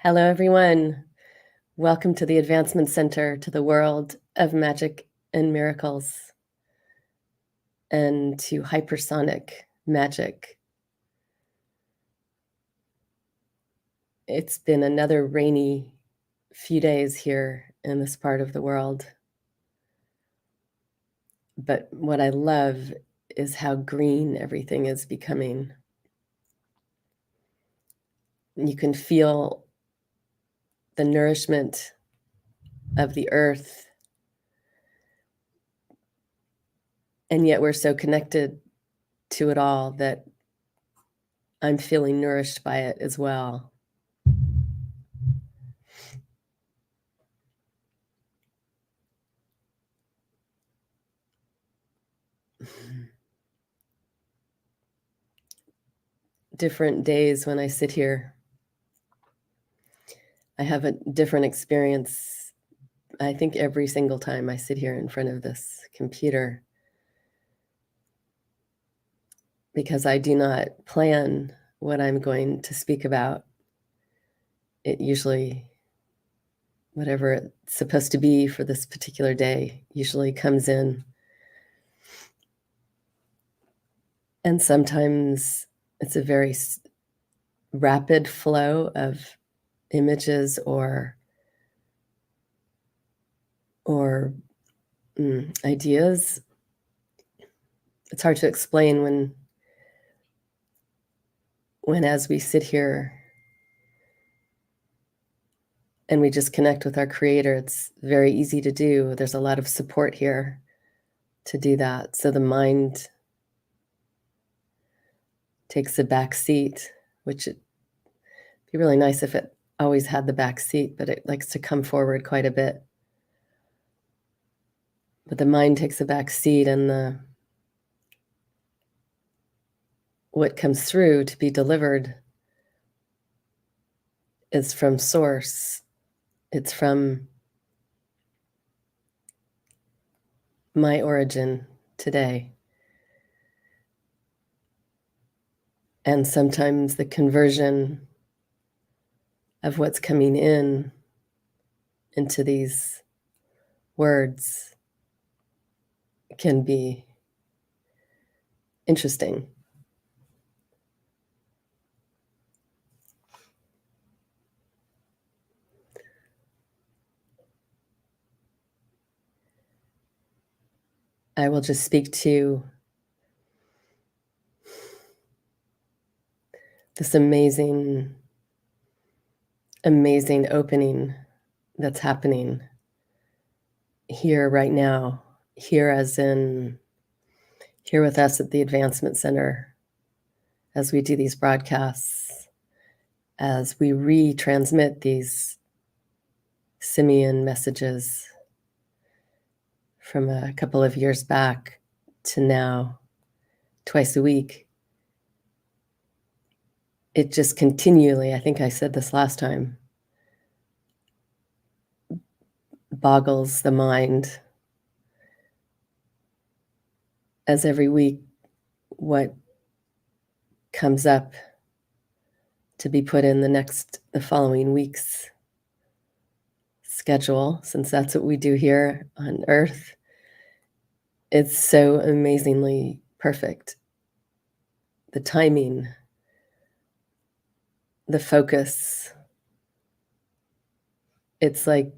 Hello, everyone. Welcome to the Advancement Center, to the world of magic and miracles, and to hypersonic magic. It's been another rainy few days here in this part of the world. But what I love is how green everything is becoming. You can feel the nourishment of the earth, and yet we're so connected to it all that I'm feeling nourished by it as well. Different days when I sit here, I have a different experience. I think every single time I sit here in front of this computer, because I do not plan what I'm going to speak about. It usually, whatever it's supposed to be for this particular day, usually comes in. And sometimes it's a very rapid flow of images or ideas. It's hard to explain when as we sit here and we just connect with our creator, it's very easy to do. There's a lot of support here to do that. So the mind takes a back seat, which it'd be really nice if it always had the back seat, but it likes to come forward quite a bit. But the mind takes a back seat, and what comes through to be delivered is from source. It's from my origin today. And sometimes the conversion of what's coming into these words can be interesting. I will just speak to this amazing opening that's happening here right now, here as in here with us at the Advancement Center, as we do these broadcasts, as we retransmit these simian messages from a couple of years back to now, twice a week. It just continually, I think I said this last time, boggles the mind as every week what comes up to be put in the following week's schedule, since that's what we do here on Earth. It's so amazingly perfect. The timing, the focus, it's like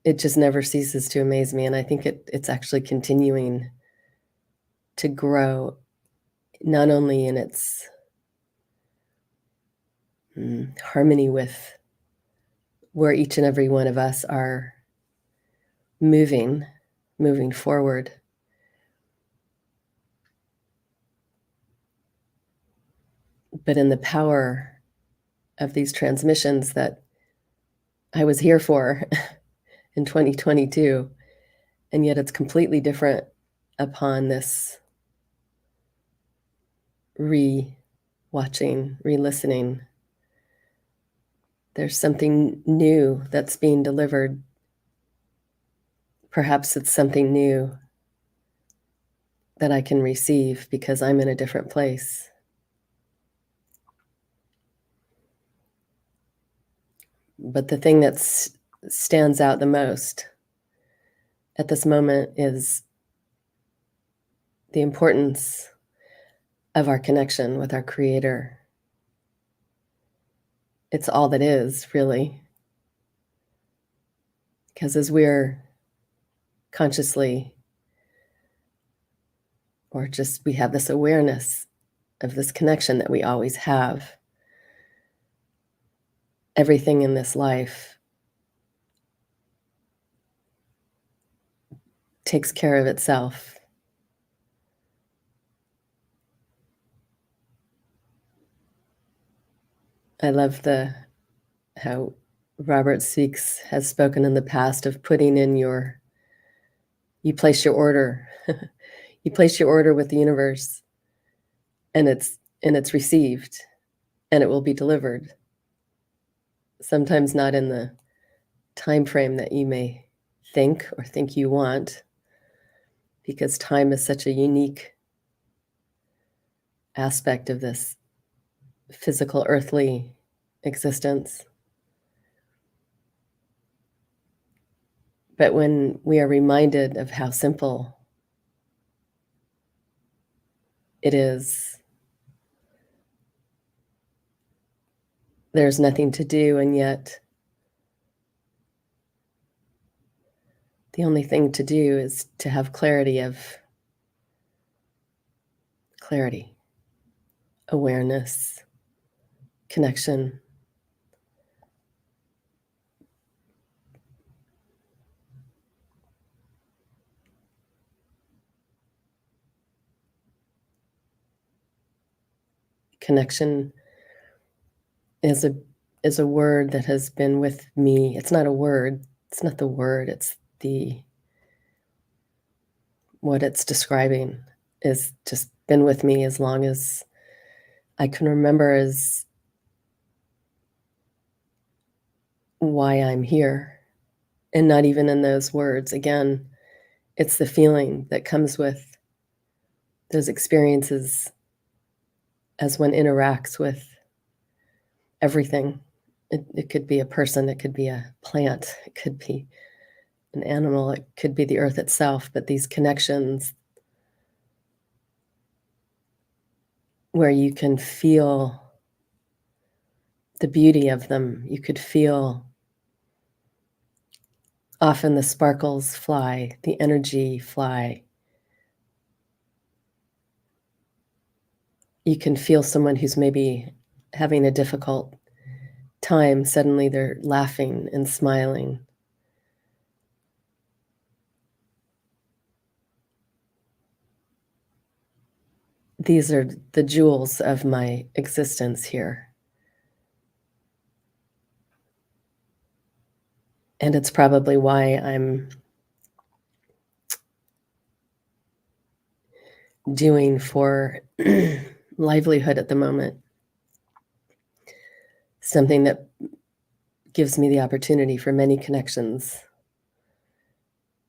it just never ceases to amaze me. And I think it's actually continuing to grow, not only in its harmony with where each and every one of us are moving forward, but in the power of these transmissions that I was here for in 2022, and yet it's completely different upon this re-watching, re-listening. There's something new that's being delivered. Perhaps it's something new that I can receive because I'm in a different place. But the thing that stands out the most at this moment is the importance of our connection with our Creator. It's all that is, really. Because as we're consciously, or just we have this awareness of this connection that we always have, everything in this life takes care of itself. I love how Robert Seeks has spoken in the past of putting in you place your order. You place your order with the universe, and it's received, and it will be delivered. Sometimes not in the time frame that you may think you want, because time is such a unique aspect of this physical earthly existence. But when we are reminded of how simple it is, there's nothing to do, and yet the only thing to do is to have clarity, awareness, connection. Connection is a word that has been with me. It's not a word. It's not the word. It's what it's describing is just been with me as long as I can remember, as why I'm here. And not even in those words. Again, it's the feeling that comes with those experiences as one interacts with everything. It could be a person, it could be a plant, it could be an animal, it could be the earth itself, but these connections where you can feel the beauty of them, you could feel often the sparkles fly, the energy fly. You can feel someone who's maybe having a difficult time, suddenly they're laughing and smiling. These are the jewels of my existence here. And it's probably why I'm doing for livelihood at the moment something that gives me the opportunity for many connections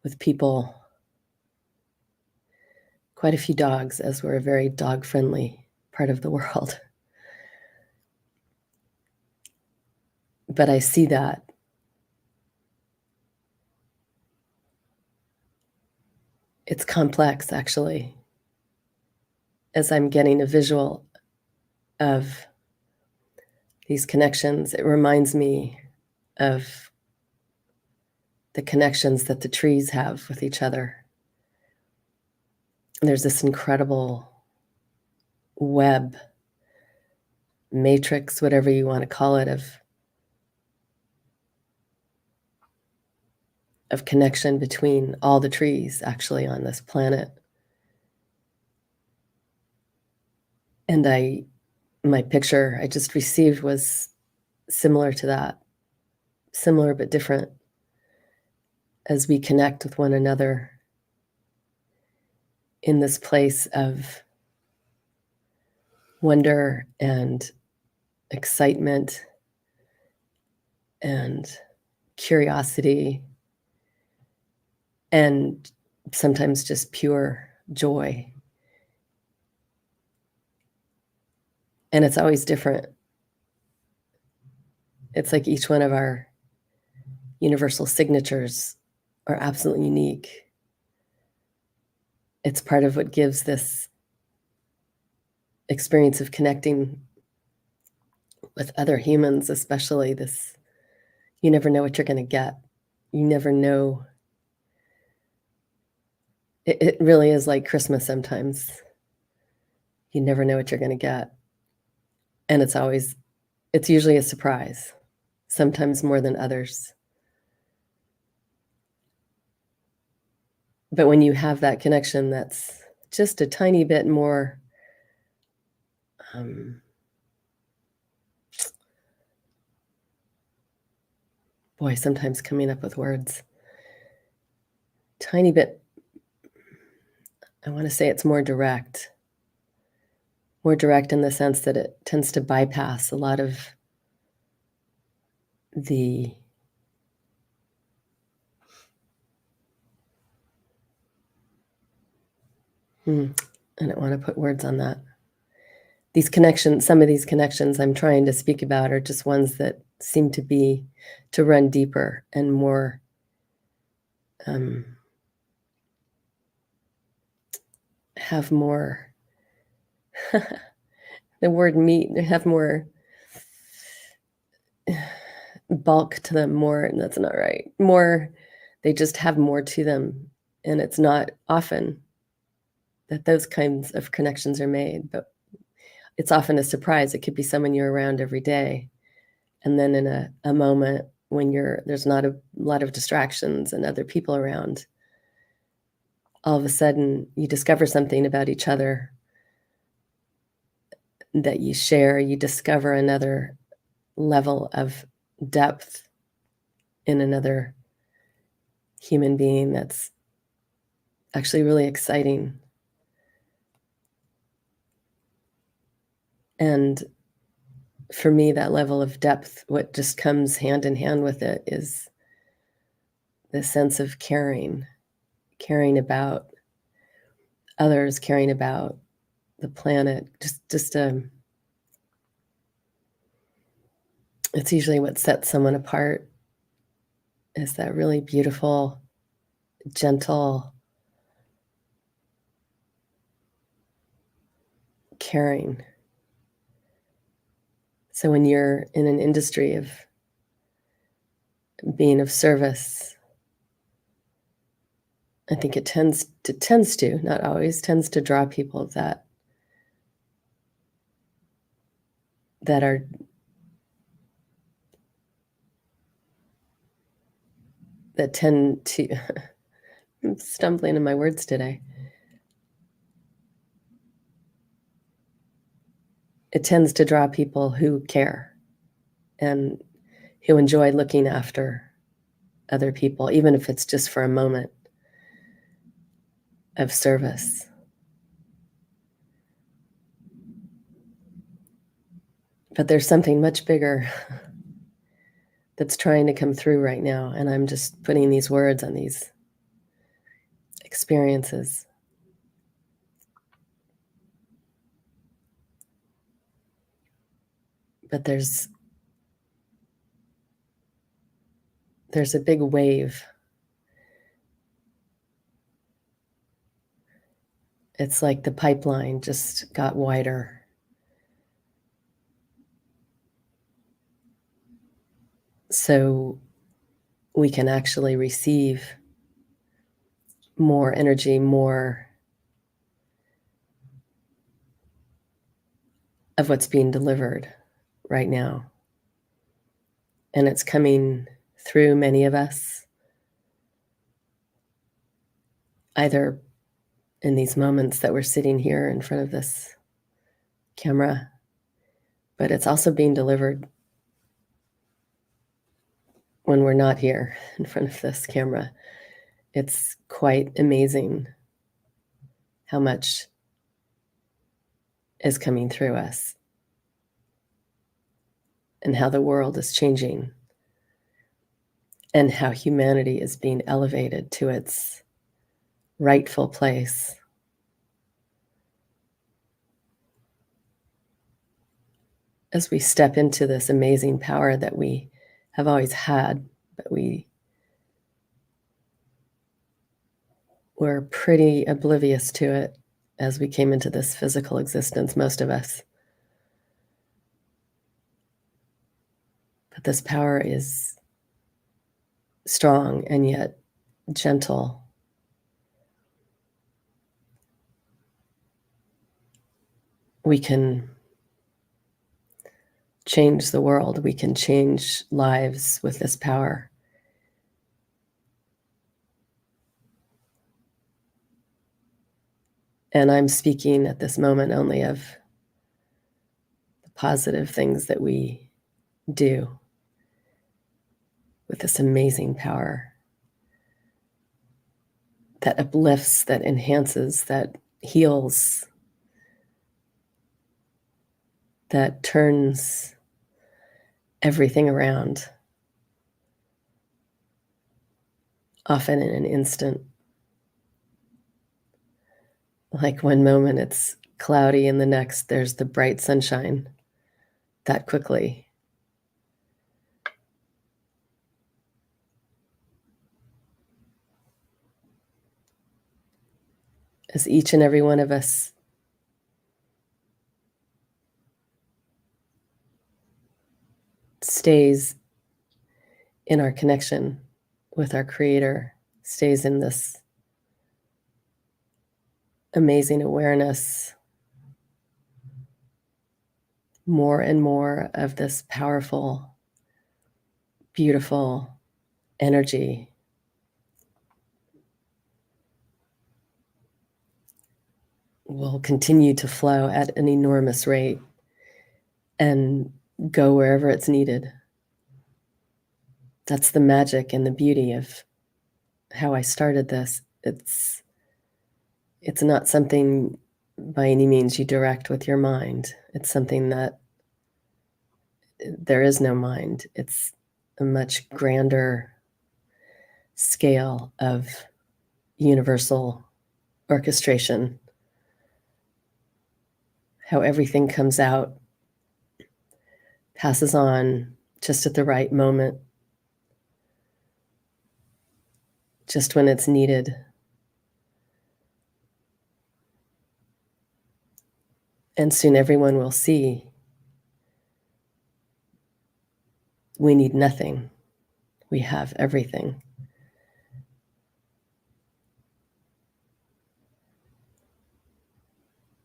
with people, quite a few dogs, as we're a very dog-friendly part of the world. But I see that it's complex, actually, as I'm getting a visual of these connections. It reminds me of the connections that the trees have with each other. And there's this incredible web, matrix, whatever you want to call it, of connection between all the trees actually on this planet. And my picture I just received was similar to that, similar but different, as we connect with one another in this place of wonder and excitement and curiosity and sometimes just pure joy. And it's always different. It's like each one of our universal signatures are absolutely unique. It's part of what gives this experience of connecting with other humans, especially this, you never know what you're going to get. You never know. It really is like Christmas sometimes. You never know what you're going to get. And it's usually a surprise, sometimes more than others. But when you have that connection that's just a tiny bit more boy, sometimes coming up with words. Tiny bit, I want to say it's more direct. More direct in the sense that it tends to bypass a lot of the I don't want to put words on that. These connections, some of these connections I'm trying to speak about are just ones that seem to run deeper and more have more the word meat, they have more bulk to them, more, and that's not right. More, they just have more to them. And it's not often that those kinds of connections are made, but it's often a surprise. It could be someone you're around every day. And then in a moment when there's not a lot of distractions and other people around, all of a sudden you discover something about each other that you share. You discover another level of depth in another human being that's actually really exciting. And for me, that level of depth, what just comes hand in hand with it is the sense of caring about others, caring about the planet. It's usually what sets someone apart, is that really beautiful, gentle caring. So when you're in an industry of being of service, I think it tends to, not always, tends to draw people that are that tend to I'm stumbling in my words today. It tends to draw people who care and who enjoy looking after other people, even if it's just for a moment of service. But there's something much bigger that's trying to come through right now, and I'm just putting these words on these experiences. But there's a big wave. It's like the pipeline just got wider. So we can actually receive more energy, more of what's being delivered right now. And it's coming through many of us, either in these moments that we're sitting here in front of this camera, but it's also being delivered when we're not here in front of this camera. It's quite amazing how much is coming through us and how the world is changing and how humanity is being elevated to its rightful place. as we step into this amazing power that we have always had, but we were pretty oblivious to it as we came into this physical existence, most of us. But this power is strong and yet gentle. We can change the world. We can change lives with this power. And I'm speaking at this moment only of the positive things that we do with this amazing power that uplifts, that enhances, that heals, that turns everything around, often in an instant. Like one moment it's cloudy and the next there's the bright sunshine that quickly. As each and every one of us stays in our connection with our Creator, stays in this amazing awareness, more and more of this powerful, beautiful energy will continue to flow at an enormous rate and go wherever it's needed. That's the magic and the beauty of how I started this. It's not something by any means you direct with your mind. It's something that there is no mind. It's a much grander scale of universal orchestration. How everything comes out, passes on just at the right moment, just when it's needed. And soon everyone will see we need nothing. We have everything.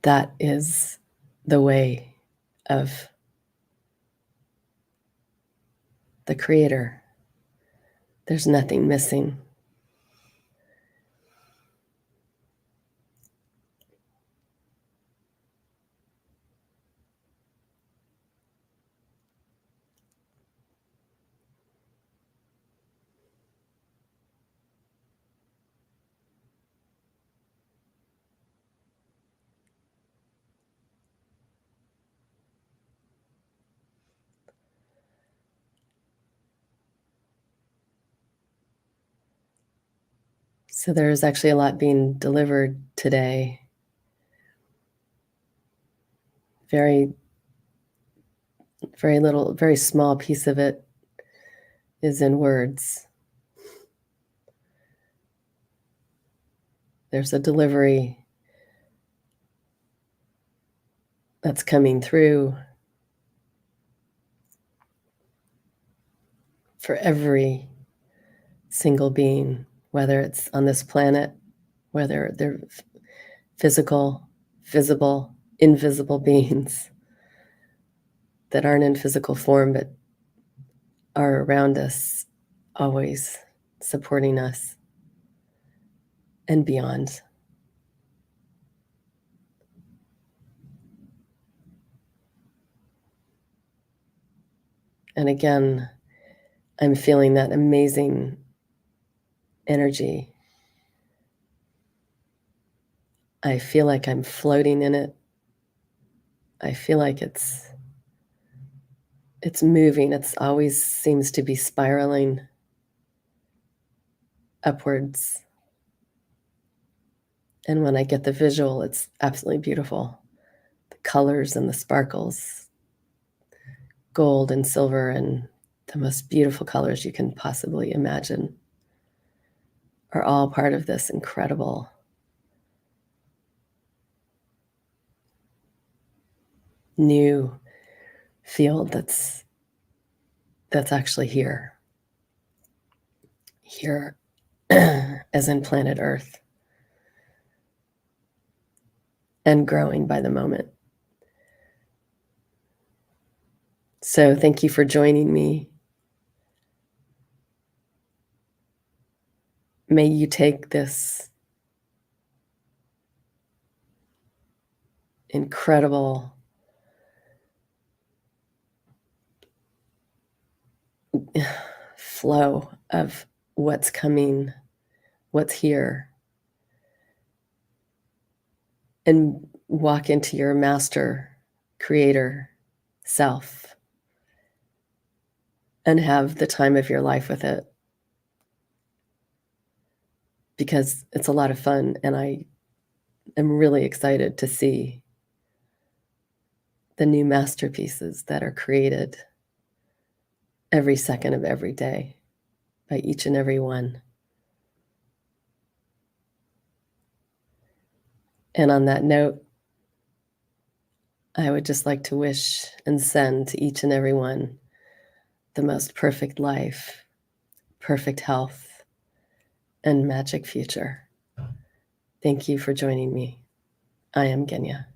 That is the way of the Creator. There's nothing missing. So there's actually a lot being delivered today. Very, very little, very small piece of it is in words. There's a delivery that's coming through for every single being, whether it's on this planet, whether they're physical, visible, invisible beings that aren't in physical form but are around us, always supporting us and beyond. And again, I'm feeling that amazing energy. I feel like I'm floating in it. I feel like it's moving. It's always seems to be spiraling upwards. And when I get the visual, it's absolutely beautiful. The colors and the sparkles. gold and silver and the most beautiful colors you can possibly imagine are all part of this incredible new field that's actually here as in planet Earth, and growing by the moment. So thank you for joining me. May you take this incredible flow of what's coming, what's here, and walk into your master creator self and have the time of your life with it, because it's a lot of fun, and I am really excited to see the new masterpieces that are created every second of every day by each and every one. And on that note, I would just like to wish and send to each and every one the most perfect life, perfect health, and magic future. Thank you for joining me. I am Genya.